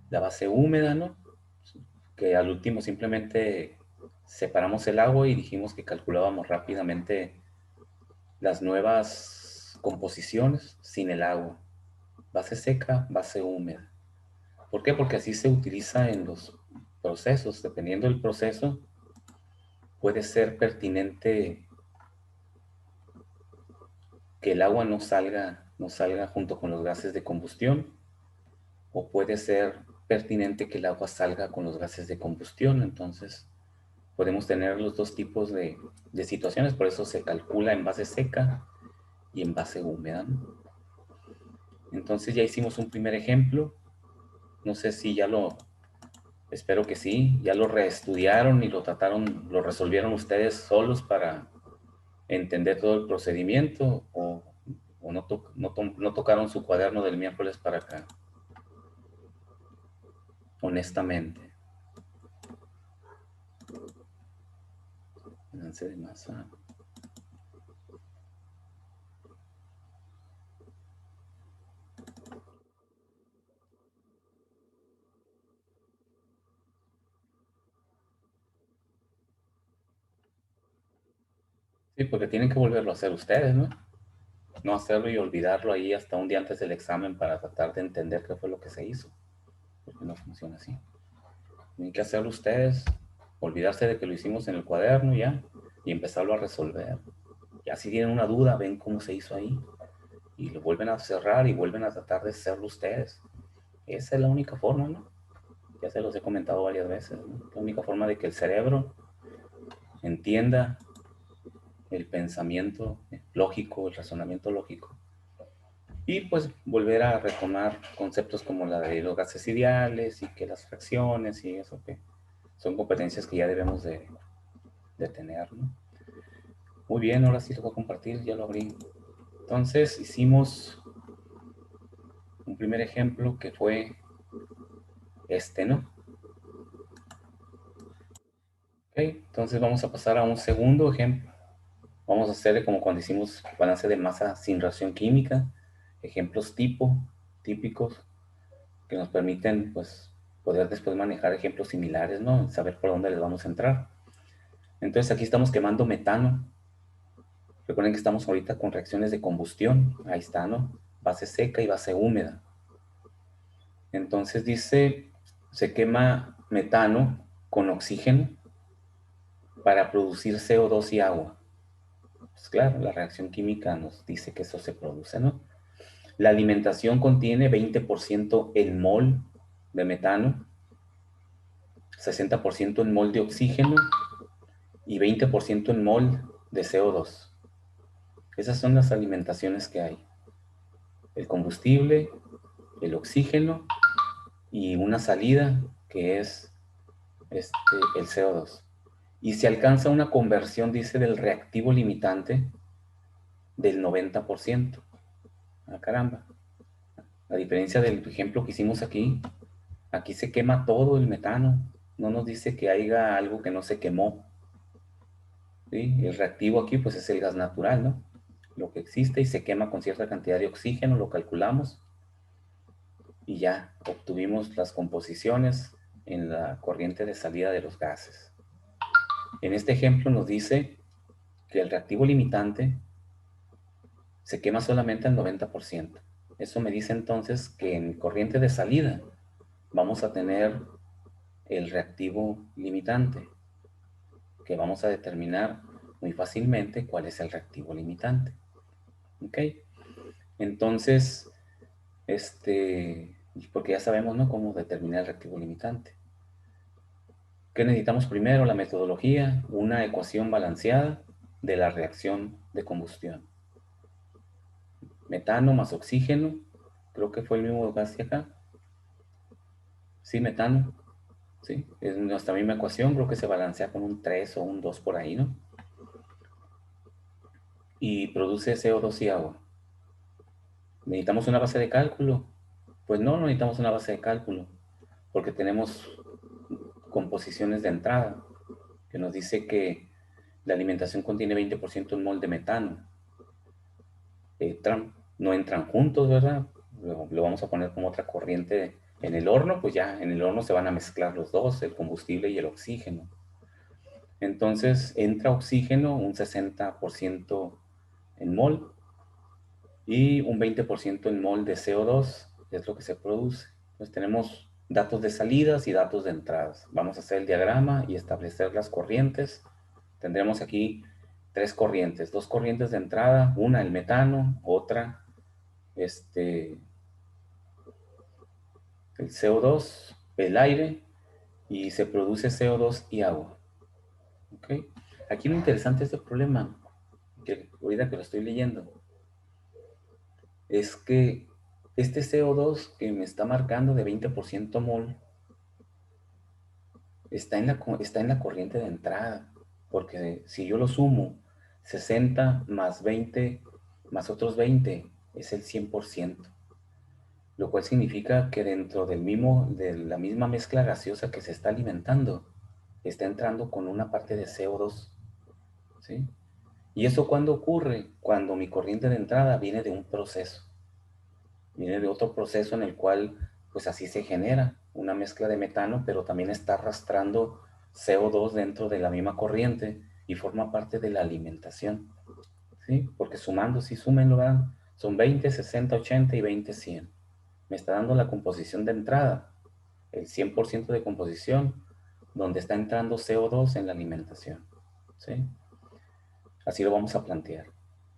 la base húmeda, ¿no? Que al último simplemente separamos el agua y dijimos que calculábamos rápidamente las nuevas composiciones sin el agua. Base seca, base húmeda. ¿Por qué? Porque así se utiliza en los procesos. Dependiendo del proceso, puede ser pertinente que el agua no salga junto con los gases de combustión, o puede ser pertinente que el agua salga con los gases de combustión. Entonces, podemos tener los dos tipos de situaciones, por eso se calcula en base seca y en base húmeda, ¿no? Entonces ya hicimos un primer ejemplo. No sé si espero que sí, ya lo reestudiaron y lo trataron, lo resolvieron ustedes solos para entender todo el procedimiento, o no tocaron su cuaderno del miércoles para acá, honestamente. Balance de masa. Sí, porque tienen que volverlo a hacer ustedes, ¿no? No hacerlo y olvidarlo ahí hasta un día antes del examen para tratar de entender qué fue lo que se hizo, porque no funciona así. Tienen que hacerlo ustedes, olvidarse de que lo hicimos en el cuaderno ya, y empezarlo a resolver. Ya si tienen una duda, ven cómo se hizo ahí, y lo vuelven a cerrar y vuelven a tratar de hacerlo ustedes. Esa es la única forma, ¿no? Ya se los he comentado varias veces, ¿no? La única forma de que el cerebro entienda el pensamiento lógico, el razonamiento lógico. Y pues volver a retomar conceptos como la de los gases ideales y que las fracciones y eso, que son competencias que ya debemos de tener, ¿no? Muy bien, ahora sí lo voy a compartir, ya lo abrí. Entonces hicimos un primer ejemplo que fue este, ¿no? Ok, entonces vamos a pasar a un segundo ejemplo. Vamos a hacer como cuando hicimos balance de masa sin reacción química, ejemplos típicos, que nos permiten, pues, poder después manejar ejemplos similares, ¿no? Saber por dónde les vamos a entrar. Entonces aquí estamos quemando metano. Recuerden que estamos ahorita con reacciones de combustión. Ahí está, ¿no? Base seca y base húmeda. Entonces dice, se quema metano con oxígeno para producir CO2 y agua. Pues claro, la reacción química nos dice que eso se produce, ¿no? La alimentación contiene 20% en mol de metano, 60% en mol de oxígeno y 20% en mol de CO2. Esas son las alimentaciones que hay. El combustible, el oxígeno y una salida que es este, el CO2. Y se alcanza una conversión, dice, del reactivo limitante del 90%. Ah, caramba. A diferencia del ejemplo que hicimos aquí, aquí se quema todo el metano. No nos dice que haya algo que no se quemó. ¿Sí? El reactivo aquí pues es el gas natural, ¿no? Lo que existe y se quema con cierta cantidad de oxígeno, lo calculamos y ya obtuvimos las composiciones en la corriente de salida de los gases. En este ejemplo nos dice que el reactivo limitante se quema solamente al 90%. Eso me dice entonces que en corriente de salida vamos a tener el reactivo limitante, que vamos a determinar muy fácilmente cuál es el reactivo limitante. ¿Ok? Entonces, porque ya sabemos, ¿no?, cómo determinar el reactivo limitante. ¿Qué necesitamos primero? La metodología, una ecuación balanceada de la reacción de combustión. Metano más oxígeno, creo que fue el mismo gas que acá. Sí, metano, sí, es nuestra misma ecuación, creo que se balancea con un 3 o un 2 por ahí, ¿no? Y produce CO2 y agua. ¿Necesitamos una base de cálculo? Pues no necesitamos una base de cálculo, porque tenemos composiciones de entrada, que nos dice que la alimentación contiene 20% en mol de metano. No entran juntos, ¿verdad? Lo vamos a poner como otra corriente En el horno, pues ya, en el horno se van a mezclar los dos, el combustible y el oxígeno. Entonces entra oxígeno un 60% en mol y un 20% en mol de CO2 es lo que se produce. Entonces tenemos datos de salidas y datos de entradas. Vamos a hacer el diagrama y establecer las corrientes. Tendremos aquí tres corrientes, dos corrientes de entrada, una el metano, otra el CO2, el aire, y se produce CO2 y agua. ¿Ok? Aquí lo interesante de este problema, que ahorita que lo estoy leyendo, es que este CO2 que me está marcando de 20% mol está en la corriente de entrada, porque si yo lo sumo, 60 más 20 más otros 20 es el 100%, lo cual significa que dentro de la misma mezcla gaseosa que se está alimentando, está entrando con una parte de CO2, ¿sí? ¿Y eso cuándo ocurre? Cuando mi corriente de entrada viene de otro proceso en el cual, pues así se genera una mezcla de metano, pero también está arrastrando CO2 dentro de la misma corriente y forma parte de la alimentación, ¿sí? Porque sumando, si sumen, lo dan, son 20, 60, 80 y 20, 100. Me está dando la composición de entrada, el 100% de composición, donde está entrando CO2 en la alimentación, ¿sí? Así lo vamos a plantear.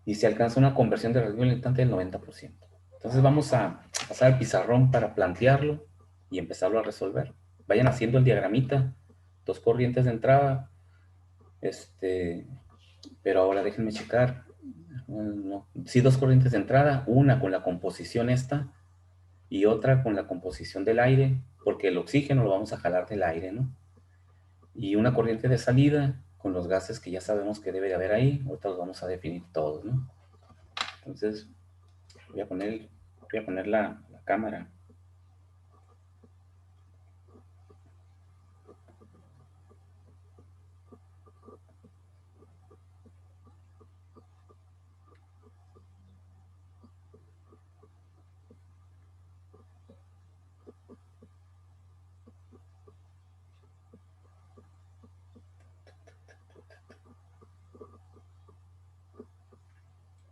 Y se alcanza una conversión de residuo militante del 90%. Entonces vamos a pasar al pizarrón para plantearlo y empezarlo a resolver. Vayan haciendo el diagramita, dos corrientes de entrada, pero ahora déjenme checar. No. Sí, dos corrientes de entrada, una con la composición esta y otra con la composición del aire, porque el oxígeno lo vamos a jalar del aire, ¿no? Y una corriente de salida con los gases que ya sabemos que debe de haber ahí. Ahorita los vamos a definir todos, ¿no? Entonces, voy a poner la cámara.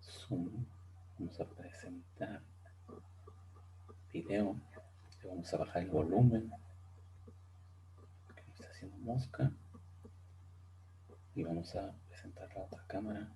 Zoom. Vamos a presentar video. Le vamos a bajar el volumen, que me está haciendo mosca. Y vamos a presentar la otra cámara.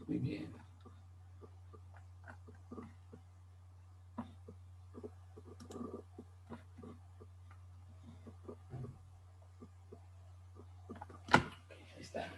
Muy bien. Ahí está.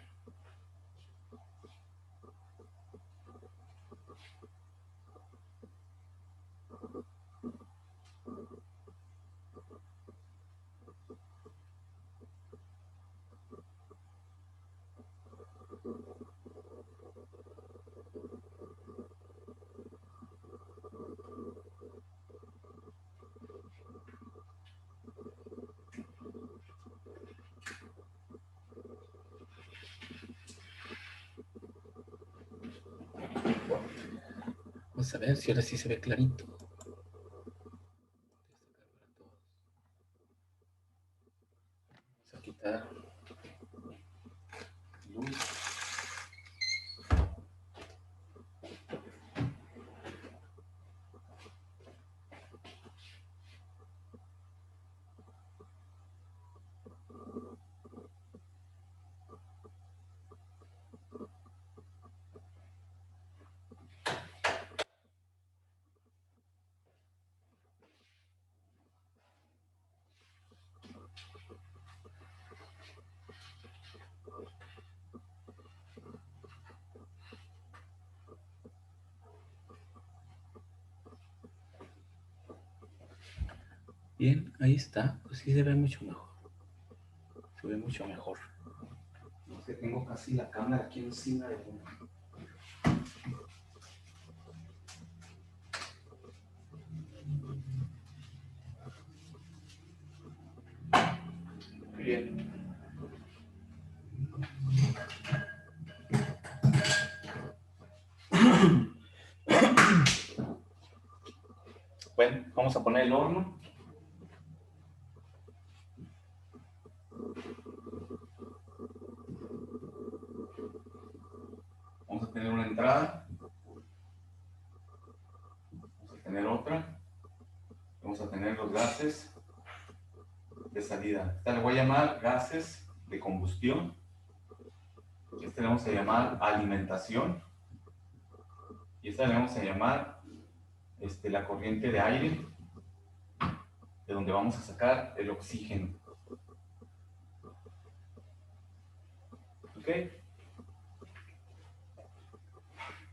Vamos a ver si ahora sí se ve clarito. Vamos a quitar luz. Bien, ahí está. Pues sí se ve mucho mejor. Se ve mucho mejor. No sé, tengo casi la cámara aquí encima de uno. Bien. Bueno, vamos a poner el horno. Vamos a tener una entrada. Vamos a tener otra. Vamos a tener los gases de salida. Esta le voy a llamar gases de combustión. Esta le vamos a llamar alimentación. Y esta le vamos a llamar la corriente de aire, de donde vamos a sacar el oxígeno. ¿Ok?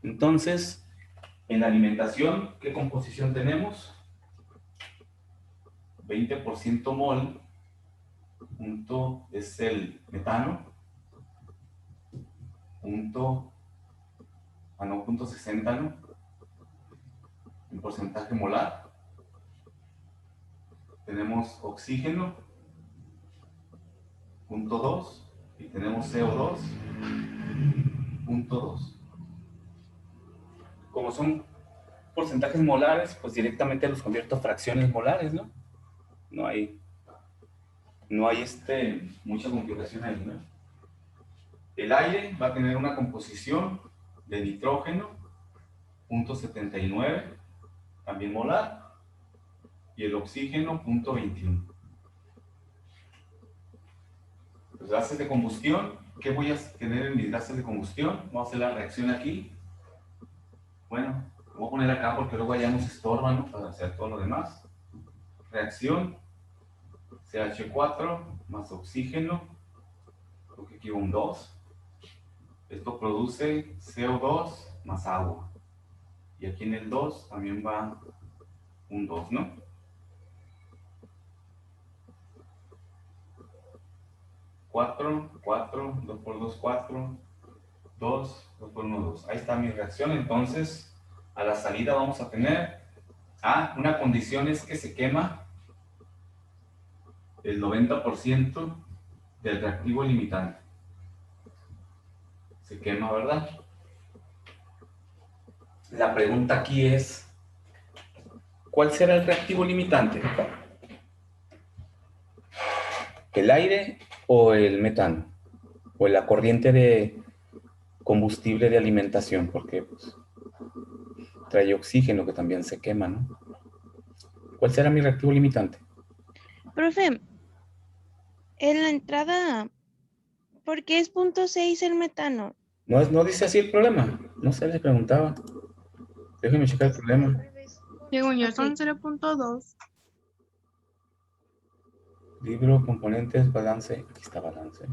Entonces, en la alimentación, ¿qué composición tenemos? 20% mol, punto es el metano, punto, no, punto 60, ¿no? En porcentaje molar. Tenemos oxígeno, punto 2, y tenemos CO2, punto 2. Como son porcentajes molares, pues directamente los convierto a fracciones molares, ¿no? No hay mucha complicación ahí, ¿no? El aire va a tener una composición de nitrógeno, punto 79, también molar, y el oxígeno, punto 21. Los gases de combustión, ¿qué voy a tener en mis gases de combustión? Vamos a hacer la reacción aquí. Bueno, lo voy a poner acá porque luego allá nos estorban, ¿no? Para hacer todo lo demás. Reacción, CH4 más oxígeno, creo que aquí va un 2. Esto produce CO2 más agua. Y aquí en el 2 también va un 2, ¿no? 4, 4, 2 por 2, 4, 2, 2 por 1, 2. Ahí está mi reacción. Entonces, a la salida vamos a tener, una condición es que se quema el 90% del reactivo limitante. Se quema, ¿verdad? La pregunta aquí es, ¿cuál será el reactivo limitante? ¿El aire o el metano? ¿O la corriente de combustible de alimentación? Porque pues, trae oxígeno que también se quema, ¿no? ¿Cuál será mi reactivo limitante? Profe, en la entrada, ¿por qué es .6 el metano? No dice así el problema. No se les preguntaba. Déjenme checar el problema. Según yo, Ok, son 0.2. Libro, componentes, balance. Aquí está balance.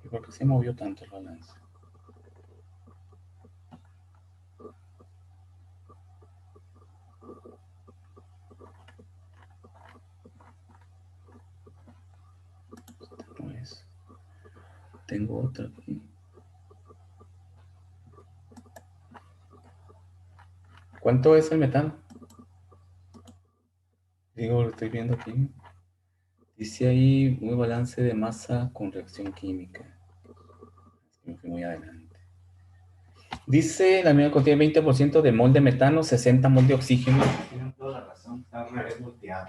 ¿Y por qué se movió tanto el balance? No es. Tengo otra aquí. ¿Cuánto es el metano? Digo, lo estoy viendo aquí. Dice ahí un balance de masa con reacción química. Me fui muy adelante. Dice la mía contiene 20% de mol de metano, 60 mol de oxígeno. Tienen toda la razón, está al revés volteado.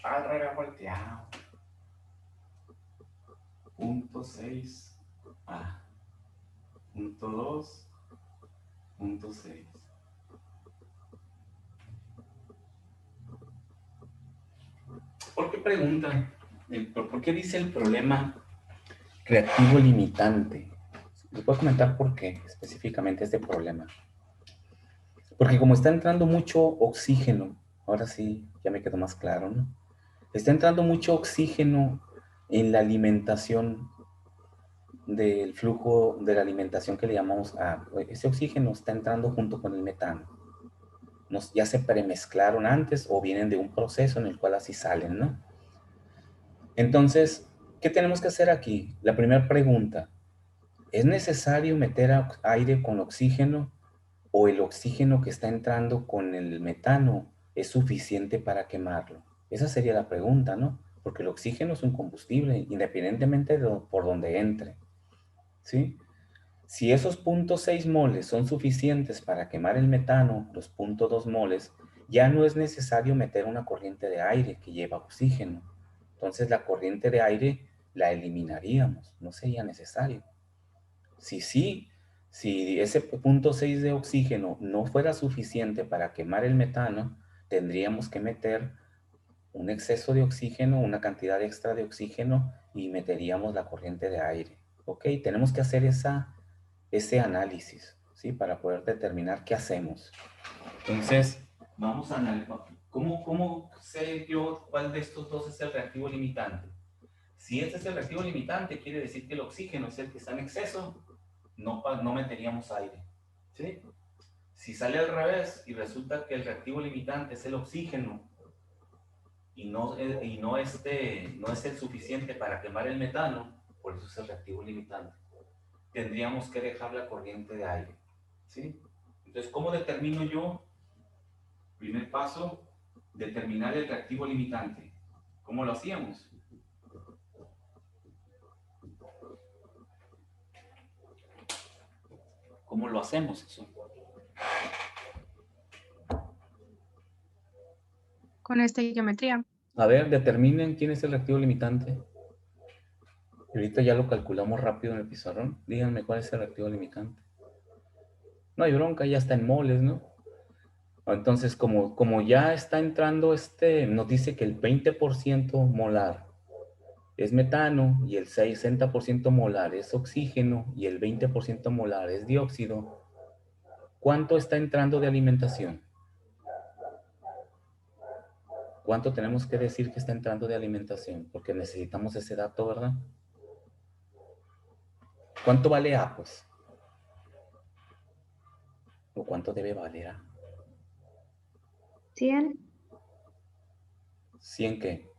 Al revés volteado. Punto 6 A. Punto 2. Punto 6. ¿Por qué preguntan? ¿Por qué dice el problema reactivo limitante? Les voy a comentar por qué específicamente este problema. Porque como está entrando mucho oxígeno, ahora sí, ya me quedó más claro, ¿no? Está entrando mucho oxígeno en la alimentación del flujo de la alimentación que le llamamos a... Ese oxígeno está entrando junto con el metano. ya se premezclaron antes o vienen de un proceso en el cual así salen, ¿no? Entonces, ¿qué tenemos que hacer aquí? La primera pregunta, ¿es necesario meter aire con oxígeno o el oxígeno que está entrando con el metano es suficiente para quemarlo? Esa sería la pregunta, ¿no? Porque el oxígeno es un combustible, independientemente de por donde entre, ¿sí? Si esos 0.6 moles son suficientes para quemar el metano, los 0.2 moles, ya no es necesario meter una corriente de aire que lleva oxígeno. Entonces la corriente de aire la eliminaríamos, no sería necesario. Si ese 0.6 de oxígeno no fuera suficiente para quemar el metano, tendríamos que meter un exceso de oxígeno, una cantidad extra de oxígeno y meteríamos la corriente de aire. ¿Ok? Tenemos que hacer ese análisis, ¿sí? Para poder determinar qué hacemos. Entonces, vamos a analizar. ¿Cómo sé yo cuál de estos dos es el reactivo limitante? Si este es el reactivo limitante, quiere decir que el oxígeno es el que está en exceso, no meteríamos aire, ¿sí? Si sale al revés y resulta que el reactivo limitante es el oxígeno y no es el suficiente para quemar el metano, por eso es el reactivo limitante, tendríamos que dejar la corriente de aire, ¿sí? Entonces, ¿cómo determino yo? Primer paso, determinar el reactivo limitante. ¿Cómo lo hacíamos? ¿Cómo lo hacemos eso? Con esta geometría. A ver, determinen quién es el reactivo limitante. Ahorita ya lo calculamos rápido en el pizarrón. Díganme cuál es el reactivo limitante. No hay bronca, ya está en moles, ¿no? Entonces, como ya está entrando nos dice que el 20% molar es metano y el 60% molar es oxígeno y el 20% molar es dióxido, ¿cuánto está entrando de alimentación? ¿Cuánto tenemos que decir que está entrando de alimentación? Porque necesitamos ese dato, ¿verdad? ¿Cuánto vale A, pues? ¿O cuánto debe valer A? 100. ¿100 qué?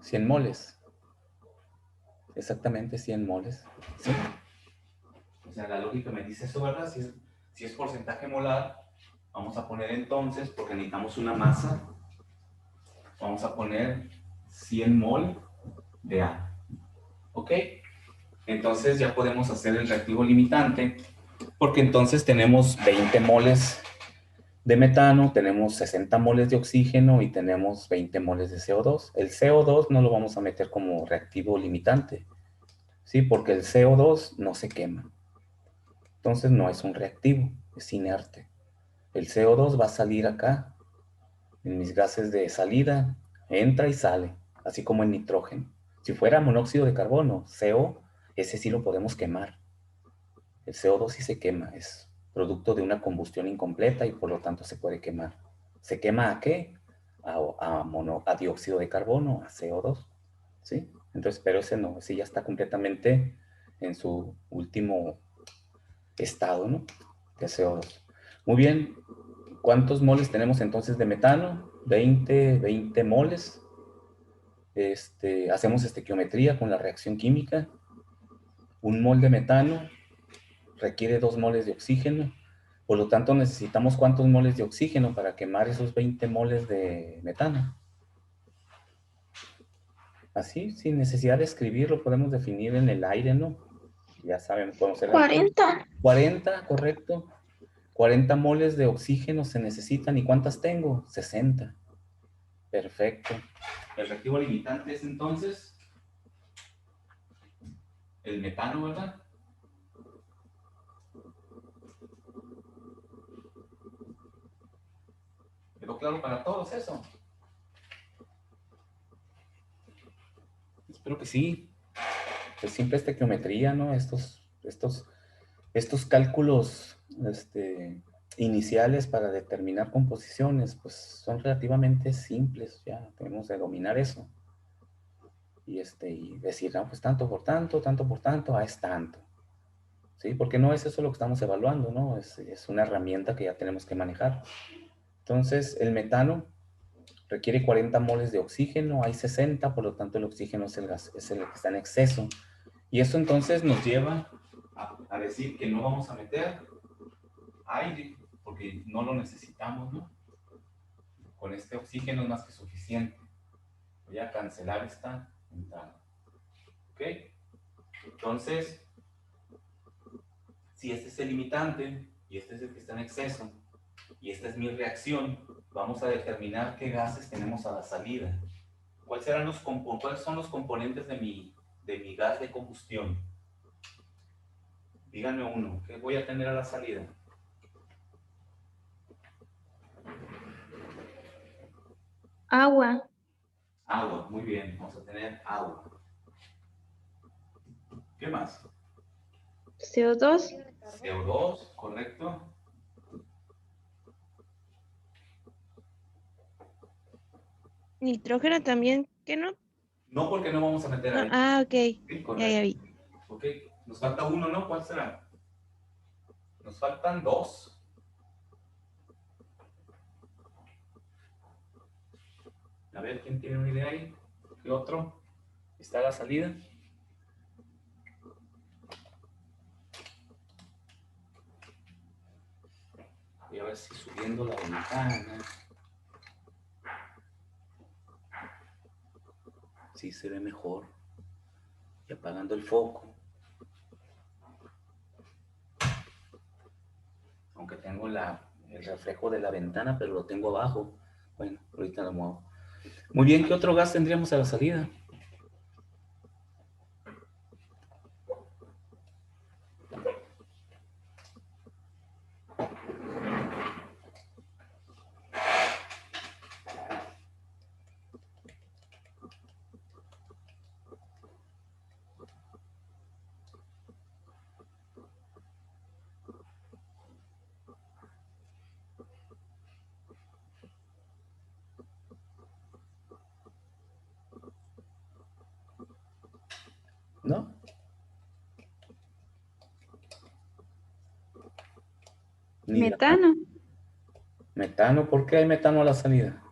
100 moles. Exactamente 100 moles. ¿Sí? O sea, la lógica me dice eso, ¿verdad? Si es porcentaje molar, vamos a poner entonces, porque necesitamos una masa, vamos a poner 100 mol de A. ¿Ok? Entonces ya podemos hacer el reactivo limitante, porque entonces tenemos 20 moles de metano, tenemos 60 moles de oxígeno y tenemos 20 moles de CO2. El CO2 no lo vamos a meter como reactivo limitante, ¿sí? Porque el CO2 no se quema. Entonces no es un reactivo, es inerte. El CO2 va a salir acá, en mis gases de salida, entra y sale, así como el nitrógeno. Si fuera monóxido de carbono, CO, ese sí lo podemos quemar. El CO2 sí se quema, es producto de una combustión incompleta y por lo tanto se puede quemar. ¿Se quema a qué? A dióxido de carbono, a CO2, ¿sí? Entonces, pero ese no, ese ya está completamente en su último estado, ¿no? De CO2. Muy bien, ¿cuántos moles tenemos entonces de metano? 20 moles. Hacemos estequiometría con la reacción química. Un mol de metano requiere 2 moles de oxígeno. Por lo tanto, necesitamos ¿cuántos moles de oxígeno para quemar esos 20 moles de metano? Así, sin necesidad de escribirlo, podemos definir en el aire, ¿no? Ya saben, podemos hacer 40. 40, correcto. 40 moles de oxígeno se necesitan. ¿Y cuántas tengo? 60. Perfecto. El reactivo limitante es entonces el metano, ¿verdad? ¿Quedó claro para todos eso? Espero que sí. Pues siempre estequiometría, ¿no? Estos cálculos iniciales para determinar composiciones, pues son relativamente simples. Ya tenemos de dominar eso. Y decir, no, pues tanto por tanto, es tanto. ¿sí? Porque no es eso lo que estamos evaluando, ¿no? Es una herramienta que ya tenemos que manejar. Entonces, el metano requiere 40 moles de oxígeno, hay 60, por lo tanto el oxígeno es el gas, es el que está en exceso. Y eso entonces nos lleva a decir que no vamos a meter aire, porque no lo necesitamos, ¿no? Con este oxígeno es más que suficiente. Voy a cancelar esta entrada. ¿Ok? Entonces, si este es el limitante y este es el que está en exceso y esta es mi reacción, vamos a determinar qué gases tenemos a la salida. ¿Cuáles son los componentes de mi gas de combustión? Díganme uno, ¿qué voy a tener a la salida? Agua. Agua, muy bien, vamos a tener agua. ¿Qué más? CO2. CO2, correcto. Nitrógeno también, ¿qué no? No, porque no vamos a meter No, ahí. ok. Sí, Ya correcto. vi. Ok, nos falta uno, ¿no? ¿Cuál será? Nos faltan dos. A ver, ¿quién tiene una idea ahí? ¿Qué otro? ¿Está a la salida? Voy a ver si subiendo la ventana. Sí se ve mejor. Y apagando el foco. Aunque tengo el reflejo de la ventana, pero lo tengo abajo. Bueno, ahorita lo muevo. Muy bien, ¿qué otro gas tendríamos a la salida? ¿No? Ni Metano. metano, ¿por qué hay metano a la salida?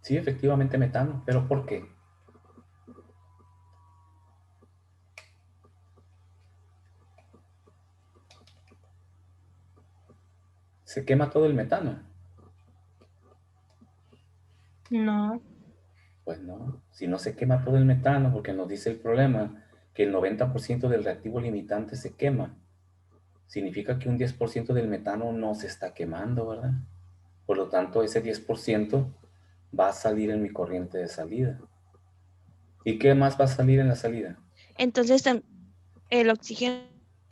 Sí, efectivamente metano, pero ¿por qué? Se quema todo el metano. No. Pues no, si no se quema todo el metano, porque nos dice el problema que el 90% del reactivo limitante se quema, significa que un 10% del metano no se está quemando, ¿verdad? Por lo tanto, ese 10% va a salir en mi corriente de salida. ¿Y qué más va a salir en la salida? Entonces el oxígeno.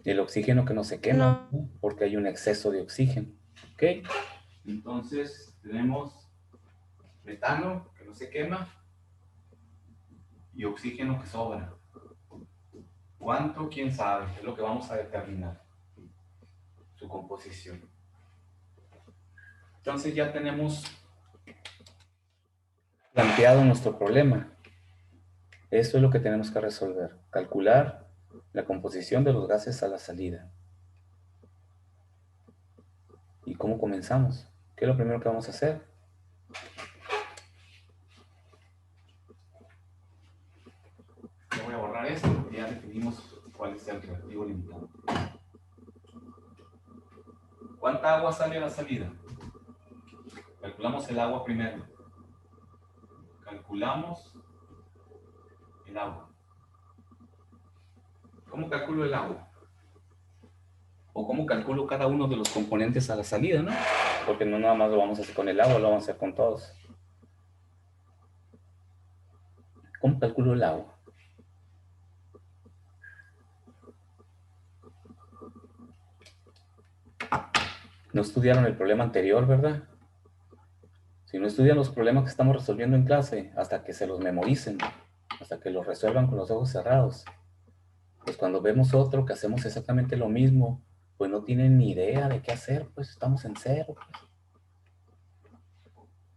El oxígeno que no se quema, ¿no? Porque hay un exceso de oxígeno. ¿Ok? Entonces, tenemos metano que no se quema y oxígeno que sobra. ¿Cuánto? ¿Quién sabe? Es lo que vamos a determinar. Su composición. Entonces ya tenemos planteado nuestro problema. Eso es lo que tenemos que resolver. Calcular la composición de los gases a la salida. ¿Y cómo comenzamos? ¿Qué es lo primero que vamos a hacer? Yo voy a borrar esto porque ya definimos cuál es el reactivo limitante. ¿Cuánta agua sale a la salida? Calculamos el agua primero. Calculamos el agua. ¿Cómo calculo el agua? O cómo calculo cada uno de los componentes a la salida, ¿no? Porque no nada más lo vamos a hacer con el agua, lo vamos a hacer con todos. ¿Cómo calculo el agua? No estudiaron el problema anterior, ¿verdad? Si no estudian los problemas que estamos resolviendo en clase, hasta que se los memoricen, hasta que los resuelvan con los ojos cerrados, pues cuando vemos otro que hacemos exactamente lo mismo, pues no tienen ni idea de qué hacer, pues estamos en cero. Pues.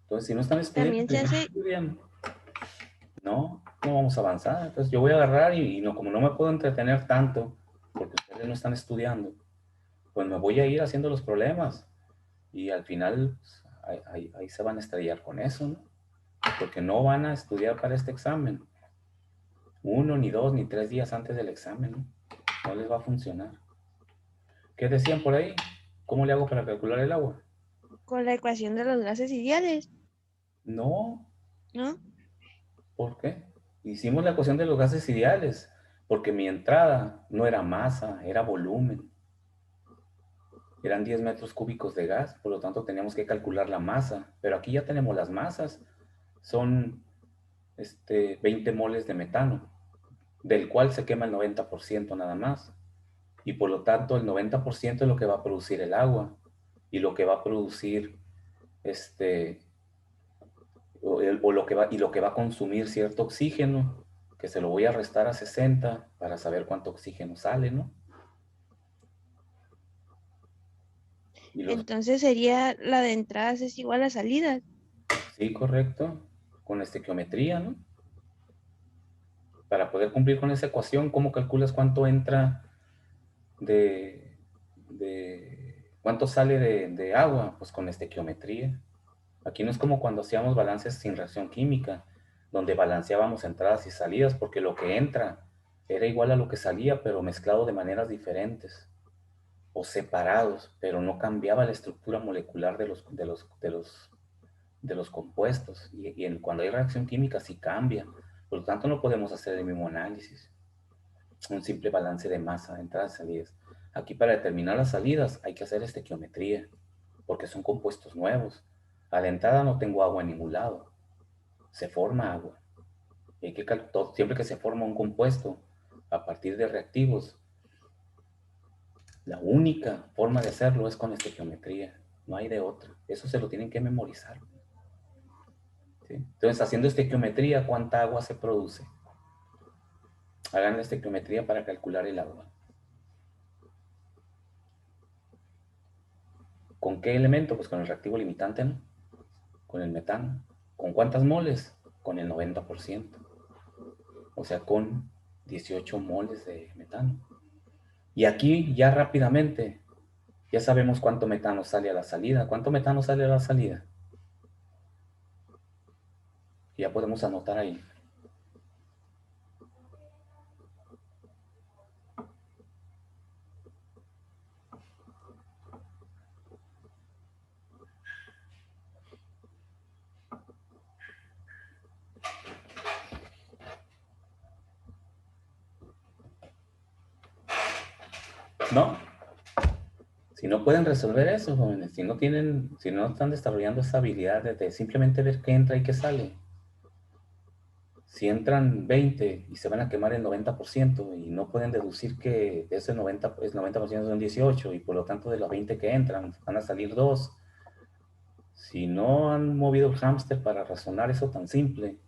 Entonces, si no están estudiando, También se primero hace. estudian. No, no vamos a avanzar. Entonces yo voy a agarrar y no, como no me puedo entretener tanto, porque ustedes no están estudiando, pues me voy a ir haciendo los problemas. Y al final, pues, ahí se van a estrellar con eso, ¿no? Porque no van a estudiar para este examen. 1, ni 2, ni 3 días antes del examen, ¿no? No les va a funcionar. ¿Qué decían por ahí? ¿Cómo le hago para calcular el agua? Con la ecuación de los gases ideales, No, ¿no? ¿por qué? Hicimos la ecuación de los gases ideales, porque mi entrada no era masa, era volumen. Eran 10 metros cúbicos de gas, por lo tanto teníamos que calcular la masa. Pero aquí ya tenemos las masas. Son 20 moles de metano, del cual se quema el 90% nada más. Y por lo tanto el 90% es lo que va a producir el agua. Y lo que va a producir lo que va a consumir cierto oxígeno, que se lo voy a restar a 60 para saber cuánto oxígeno sale, ¿no? Y Entonces sería la de entradas es igual a salidas. sí, correcto, con estequiometría, ¿no? Para poder cumplir con esa ecuación, ¿cómo calculas cuánto entra cuánto sale de agua? Pues con estequiometría. Aquí no es como cuando hacíamos balances sin reacción química, donde balanceábamos entradas y salidas, porque lo que entra era igual a lo que salía, pero mezclado de maneras diferentes o separados, pero no cambiaba la estructura molecular de los compuestos. Cuando hay reacción química sí cambia. Por lo tanto, no podemos hacer el mismo análisis. Un simple balance de masa, entradas y salidas. Aquí para determinar las salidas hay que hacer estequiometría, porque son compuestos nuevos. A la entrada no tengo agua en ningún lado. Se forma agua. Y hay que siempre que se forma un compuesto a partir de reactivos, la única forma de hacerlo es con estequiometría. No hay de otra. Eso se lo tienen que memorizar. ¿Sí? Entonces, haciendo estequiometría, ¿cuánta agua se produce? Hagan la estequiometría para calcular el agua. ¿Con qué elemento? Pues con el reactivo limitante, ¿no? Con el metano. ¿Con cuántas moles? Con el 90%. O sea, con 18 moles de metano. Y aquí ya rápidamente, ya sabemos cuánto metano sale a la salida. ¿Cuánto metano sale a la salida? Ya podemos anotar ahí. ¿No? Si no pueden resolver eso, jóvenes, si no están desarrollando esa habilidad de simplemente ver qué entra y qué sale. Si entran 20 y se van a quemar el 90% y no pueden deducir que de ese 90% son 18 y por lo tanto de los 20 que entran van a salir 2. Si no han movido el hámster para razonar eso tan simple,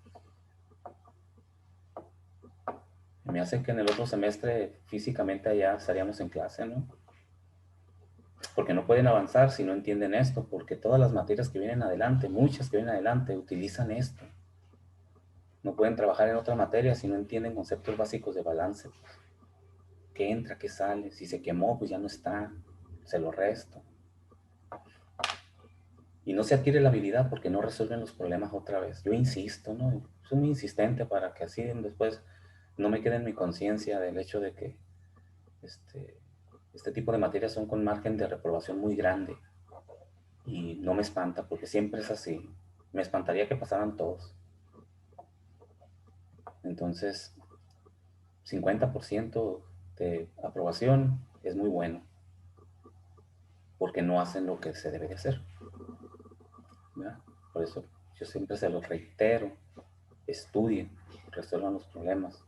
me hace que en el otro semestre físicamente allá estaríamos en clase, ¿no? Porque no pueden avanzar si no entienden esto, porque todas las materias que vienen adelante, muchas que vienen adelante, utilizan esto. No pueden trabajar en otra materia si no entienden conceptos básicos de balance. ¿Qué entra, qué sale? Si se quemó, pues ya no está, se lo resto. Y no se adquiere la habilidad porque no resuelven los problemas otra vez. Yo insisto, ¿no? Soy muy insistente para que así después no me quede en mi conciencia del hecho de que este tipo de materias son con margen de reprobación muy grande. Y no me espanta porque siempre es así. Me espantaría que pasaran todos. Entonces, 50% de aprobación es muy bueno porque no hacen lo que se debe de hacer, ¿verdad? Por eso yo siempre se los reitero: estudien, resuelvan los problemas,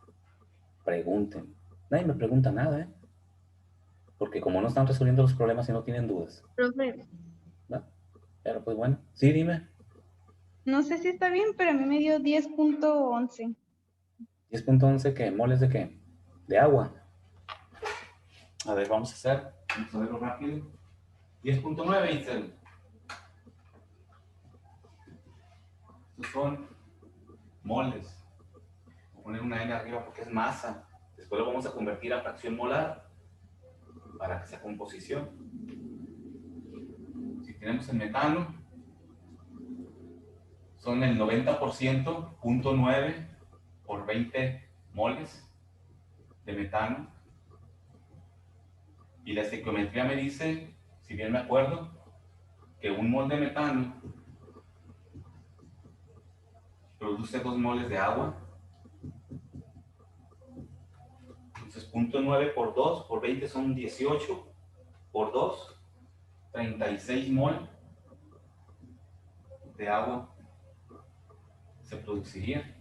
pregunten. Nadie me pregunta nada, ¿eh? Porque como no están resolviendo los problemas y no tienen dudas, Profe, ¿verdad? Pero pues bueno, sí, dime. no sé si está bien, pero a mí me dio 10.11. 10.11, ¿qué? ¿Moles de qué? De agua. A ver, vamos a verlo rápido. 10.9, Itzel. Estos son moles. poner una N arriba porque es masa. Después lo vamos a convertir a fracción molar para que sea composición. Si tenemos el metano, son el 90%, 0.9 por 20 moles de metano. Y la estequiometría me dice, si bien me acuerdo, que un mol de metano produce 2 moles de agua. Entonces 0.9 por 2 por 20 son 18 por 2, 36 mol de agua se produciría.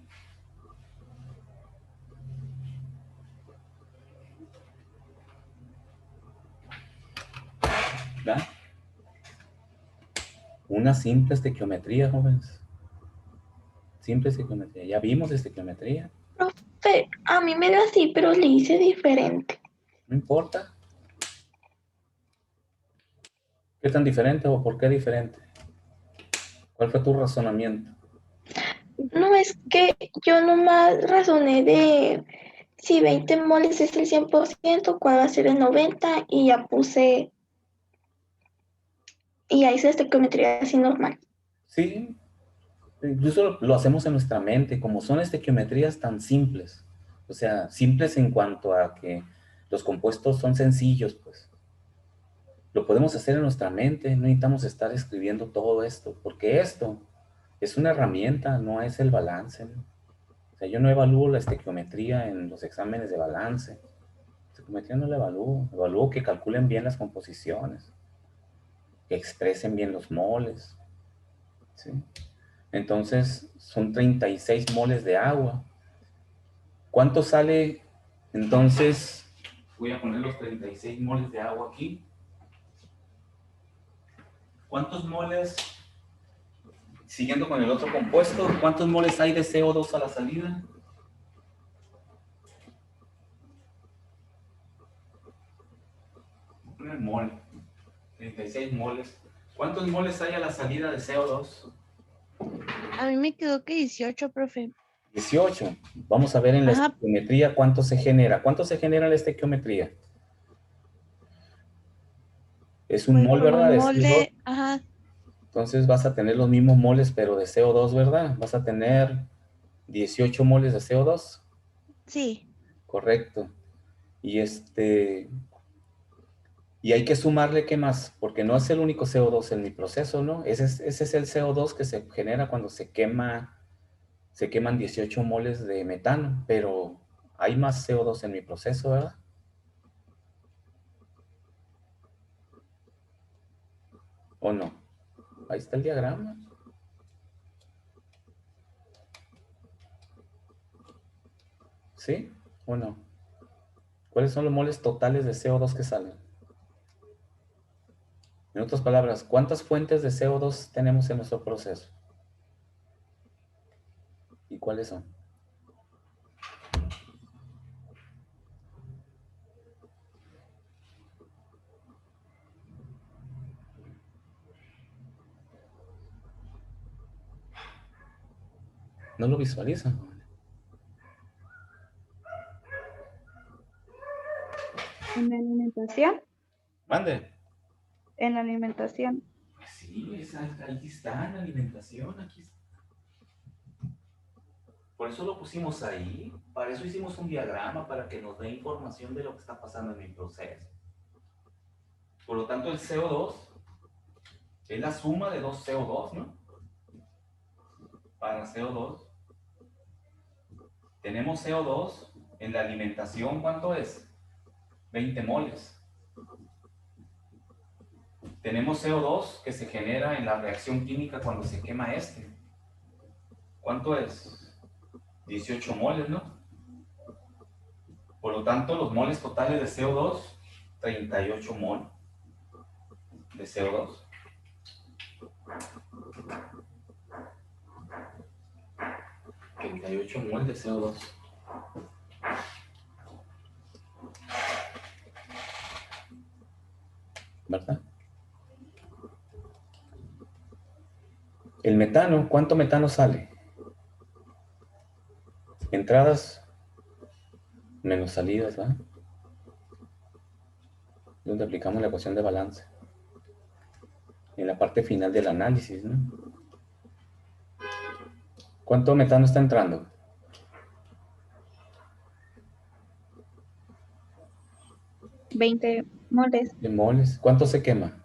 ¿Verdad? Una simple estequiometría, jóvenes. Simple estequiometría. Ya vimos estequiometría. Profe, a mí me da así, pero le hice diferente. No importa. ¿Qué tan diferente o por qué diferente? ¿Cuál fue tu razonamiento? No es que yo nomás razoné de si 20 moles es el 100%, cuál va a ser el 90% y ya puse, y ahí hice estequiometría así normal. Sí, incluso lo hacemos en nuestra mente, como son estequiometrías tan simples. O sea, simples en cuanto a que los compuestos son sencillos, pues. Lo podemos hacer en nuestra mente, no necesitamos estar escribiendo todo esto, porque esto es una herramienta, no es el balance, ¿no? O sea, yo no evalúo la estequiometría en los exámenes de balance. La estequiometría no la evalúo. Evalúo que calculen bien las composiciones, que expresen bien los moles, ¿sí? Entonces, son 36 moles de agua. ¿Cuánto sale? Entonces, voy a poner los 36 moles de agua aquí. ¿Cuántos moles, siguiendo con el otro compuesto, cuántos moles hay de CO2 a la salida? Voy a poner mol, 36 moles. ¿Cuántos moles hay a la salida de CO2? A mí me quedó que 18, profe. 18. Vamos a ver en la Ajá. estequiometría cuánto se genera. ¿Cuánto se genera en la estequiometría? Es un Pues mol, con ¿verdad? un De CO2. molde, ajá, Entonces vas a tener los mismos moles, pero de CO2, ¿verdad? Vas a tener 18 moles de CO2. sí. Correcto. Y y hay que sumarle, ¿qué más? Porque no es el único CO2 en mi proceso, ¿no? Ese es el CO2 que se genera cuando se queman 18 moles de metano, pero hay más CO2 en mi proceso, ¿verdad? ¿O no? Ahí está el diagrama. ¿Sí? ¿O no? ¿Cuáles son los moles totales de CO2 que salen? En otras palabras, ¿cuántas fuentes de CO2 tenemos en nuestro proceso? ¿Y cuáles son? ¿No lo visualizan? En la alimentación, Mande. en la alimentación. Sí, ahí está en la alimentación, aquí está. Por eso lo pusimos ahí, para eso hicimos un diagrama, para que nos dé información de lo que está pasando en mi proceso. Por lo tanto, el CO2 es la suma de dos CO2, ¿no? Para CO2. Tenemos CO2 en la alimentación, ¿cuánto es? 20 moles. Tenemos CO2 que se genera en la reacción química cuando se quema este. ¿Cuánto es? 18 moles, ¿no? Por lo tanto, los moles totales de CO2, 38 mol de CO2. Mol de CO2. ¿Verdad? El metano, ¿cuánto metano sale? Entradas menos salidas, ¿verdad? Donde aplicamos la ecuación de balance. En la parte final del análisis, ¿no? ¿Cuánto metano está entrando? 20 moles. De moles. ¿Cuánto se quema?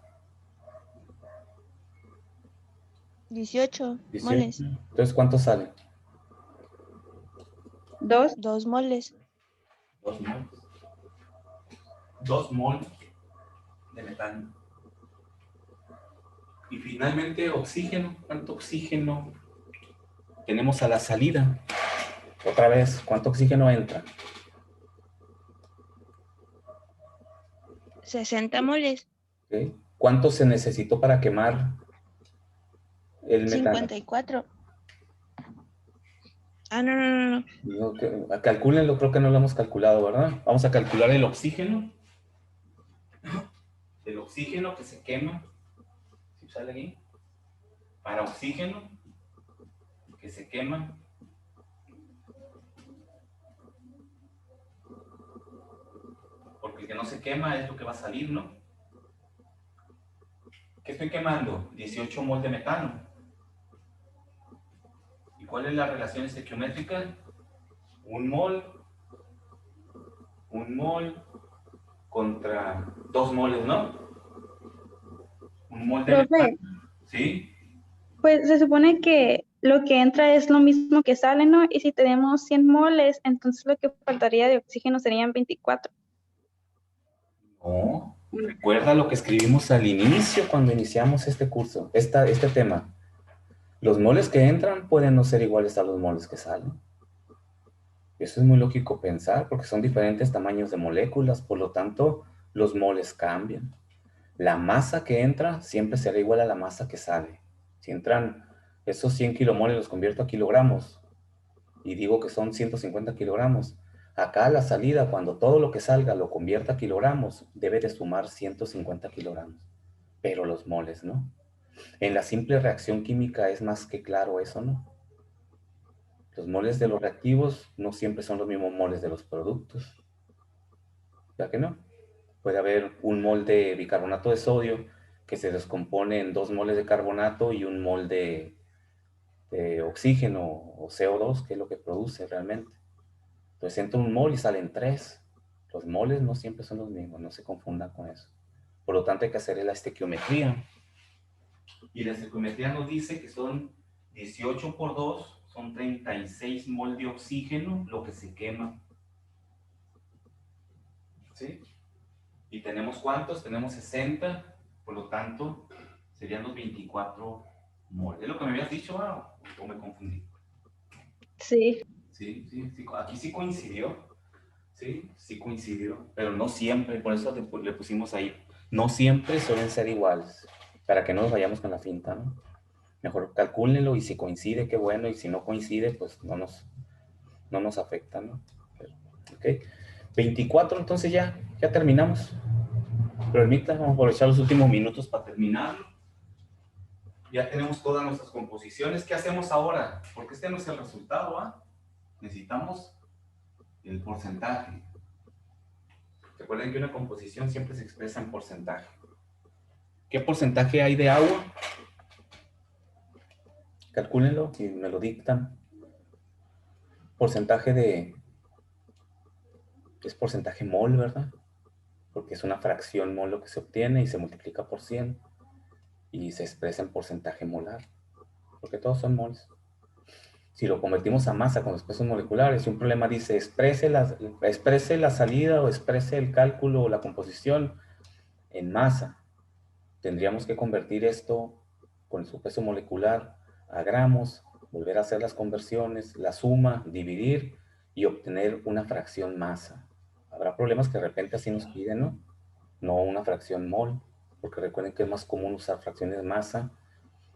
18 18. moles. Entonces, ¿cuánto sale? 2. 2 moles. 2 moles. 2 moles de metano. Y finalmente, oxígeno. ¿Cuánto oxígeno tenemos a la salida? Otra vez, ¿cuánto oxígeno entra? 60 moles. ¿Ok? ¿Cuánto se necesitó para quemar el metano? 54. Ah, no. Digo calcúlenlo, creo que no lo hemos calculado, ¿verdad? Vamos a calcular el oxígeno. El oxígeno que se quema. ¿Sí sale aquí? Para oxígeno que se quema. Porque el que no se quema es lo que va a salir, ¿no? ¿Qué estoy quemando? 18 mol de metano. ¿Y cuál es la relación estequiométrica? Un mol contra 2 moles, ¿no? Un mol de Profe, metano. ¿Sí? pues se supone que lo que entra es lo mismo que sale, ¿no? Y si tenemos 100 moles, entonces lo que faltaría de oxígeno serían 24. No. Recuerda lo que escribimos al inicio cuando iniciamos este curso, este tema. Los moles que entran pueden no ser iguales a los moles que salen. Eso es muy lógico pensar porque son diferentes tamaños de moléculas, por lo tanto, los moles cambian. La masa que entra siempre será igual a la masa que sale. Si entran esos 100 kilomoles, los convierto a kilogramos y digo que son 150 kilogramos. Acá a la salida, cuando todo lo que salga lo convierta a kilogramos, debe de sumar 150 kilogramos. Pero los moles, ¿no? En la simple reacción química es más que claro eso, ¿no? Los moles de los reactivos no siempre son los mismos moles de los productos. ¿Ya que no? Puede haber un mol de bicarbonato de sodio que se descompone en 2 moles de carbonato y un mol de oxígeno o CO2, que es lo que produce realmente. Entonces entra un mol y salen 3. Los moles no siempre son los mismos, no se confundan con eso. Por lo tanto hay que hacer la estequiometría. Y la estequiometría nos dice que son 18 por 2, son 36 mol de oxígeno lo que se quema. ¿Sí? ¿Y tenemos cuántos? Tenemos 60, por lo tanto, serían los 24 mol. ¿Es lo que me habías dicho o me confundí? Sí. Sí, aquí sí coincidió. Sí coincidió, pero no siempre, por eso le pusimos ahí. No siempre suelen ser iguales, para que no nos vayamos con la finta, ¿no? Mejor calcúlenlo y si coincide, qué bueno, y si no coincide, pues no nos afecta, ¿no? Ok. 24, entonces ya terminamos. Permítanme, vamos a aprovechar los últimos minutos para terminarlo. Ya tenemos todas nuestras composiciones. ¿Qué hacemos ahora? Porque este no es el resultado, ¿ah? Necesitamos el porcentaje. Recuerden que una composición siempre se expresa en porcentaje. ¿Qué porcentaje hay de agua? Calcúlenlo si me lo dictan. Es porcentaje mol, ¿verdad? Porque es una fracción mol lo que se obtiene y se multiplica por 100 y se expresa en porcentaje molar, porque todos son moles. Si lo convertimos a masa con los pesos moleculares, si un problema dice exprese la salida o exprese el cálculo o la composición en masa, tendríamos que convertir esto con su peso molecular a gramos, volver a hacer las conversiones, la suma, dividir y obtener una fracción masa. Habrá problemas que de repente así nos piden, ¿no? No una fracción mol, porque recuerden que es más común usar fracciones de masa,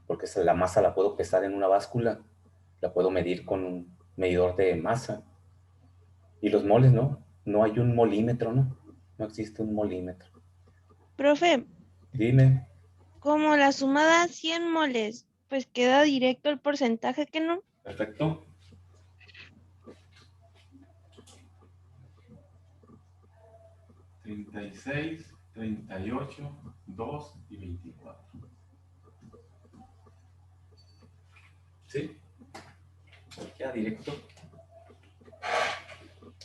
porque la masa la puedo pesar en una báscula, la puedo medir con un medidor de masa. Y los moles, no hay un molímetro, no existe un molímetro. Profe, Dime. como la sumada 100 moles, pues queda directo el porcentaje, ¿que no? Perfecto. 36, 38, 2 y 24. ¿Sí? Queda directo.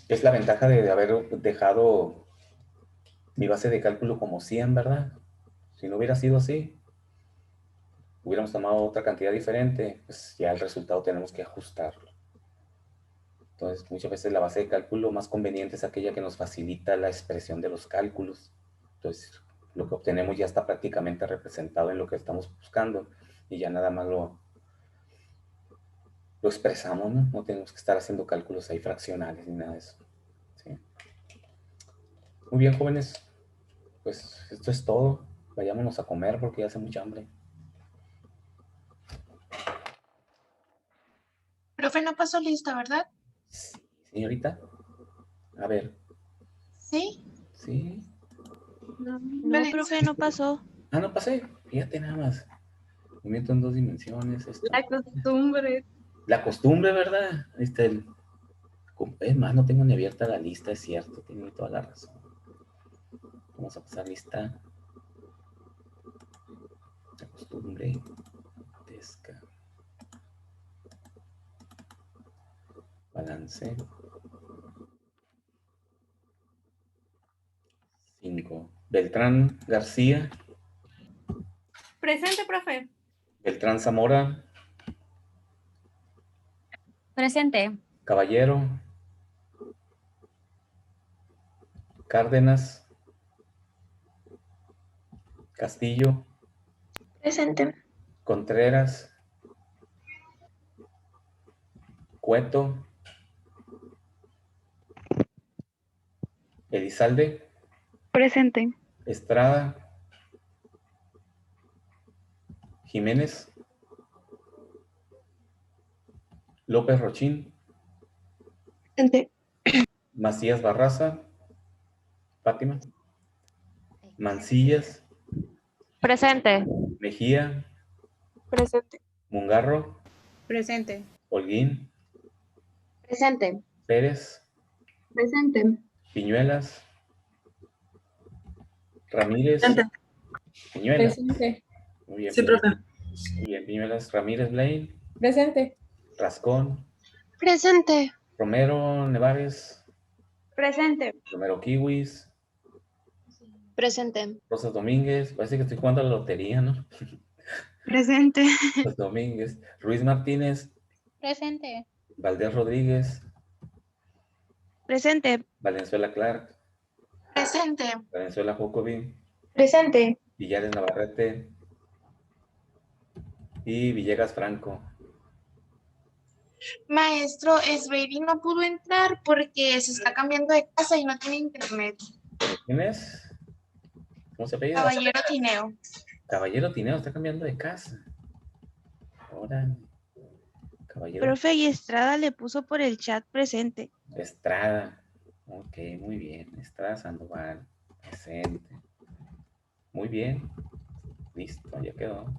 Es la ventaja de haber dejado mi base de cálculo como 100, ¿verdad? Si no hubiera sido así, hubiéramos tomado otra cantidad diferente, pues ya el resultado tenemos que ajustarlo. Entonces, muchas veces la base de cálculo más conveniente es aquella que nos facilita la expresión de los cálculos. Entonces, lo que obtenemos ya está prácticamente representado en lo que estamos buscando y ya nada más lo expresamos, ¿no? No tenemos que estar haciendo cálculos ahí fraccionales ni nada de eso. ¿Sí? Muy bien, jóvenes. Pues esto es todo. Vayámonos a comer porque ya hace mucha hambre. Profe, no pasó lista, ¿verdad? Sí, señorita. A ver. Sí. Sí. No, Vale. profe, no pasó. Ah, no pasé. Fíjate nada más. Movimiento en 2 dimensiones. Esto. La costumbre. La costumbre, ¿verdad? Es más, no tengo ni abierta la lista, es cierto. Tiene toda la razón. Vamos a pasar lista. La costumbre. Desca. Balance. 5. Beltrán García. Presente, profe. Beltrán Zamora. Presente. Caballero. Cárdenas. Castillo. Presente. Contreras. Cueto. Elizalde. Presente. Estrada. Jiménez. López Rochín. Presente. Macías Barraza. Fátima. Mancillas. Presente. Mejía. Presente. Mungarro. Presente. Holguín. Presente. Pérez. Presente. Piñuelas. Ramírez. Piñuelas. Presente. Muy bien. Sí, profe. Muy bien, Piñuelas. Ramírez Blaine. Presente. Rascón. Presente. Romero Nevares. Presente. Romero Kiwis. Presente. Rosas Domínguez. Parece que estoy jugando a la lotería, ¿no? Presente. Rosas Domínguez. Ruiz Martínez. Presente. Valdés Rodríguez. Presente. Valenzuela Clark. Presente. Valenzuela Jocobi. Presente. Villares Navarrete. Y Villegas Franco. Maestro, Esbeiri no pudo entrar porque se está cambiando de casa y no tiene internet. ¿Quién es? ¿Cómo se apellida? Caballero Tineo. Caballero Tineo está cambiando de casa. Ahora. Caballero Profe, y Estrada le puso por el chat presente. Estrada. Ok, muy bien. Estrada Sandoval. Presente. Muy bien. Listo, ya quedó.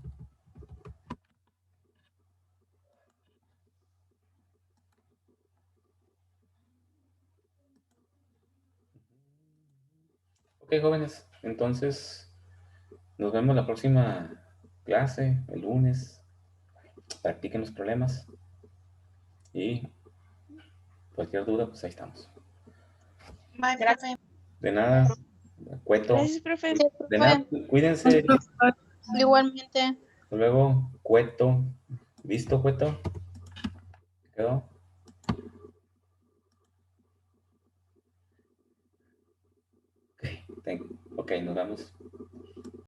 Ok, jóvenes. Entonces, nos vemos la próxima clase, el lunes. Practiquen los problemas. Y cualquier duda, pues ahí estamos. Bye, profe. De nada. Cueto. Gracias, profe. De nada. Cuídense. Igualmente. Hasta luego. Cueto. ¿Listo, Cueto? ¿Quedó? Ok, nos vemos.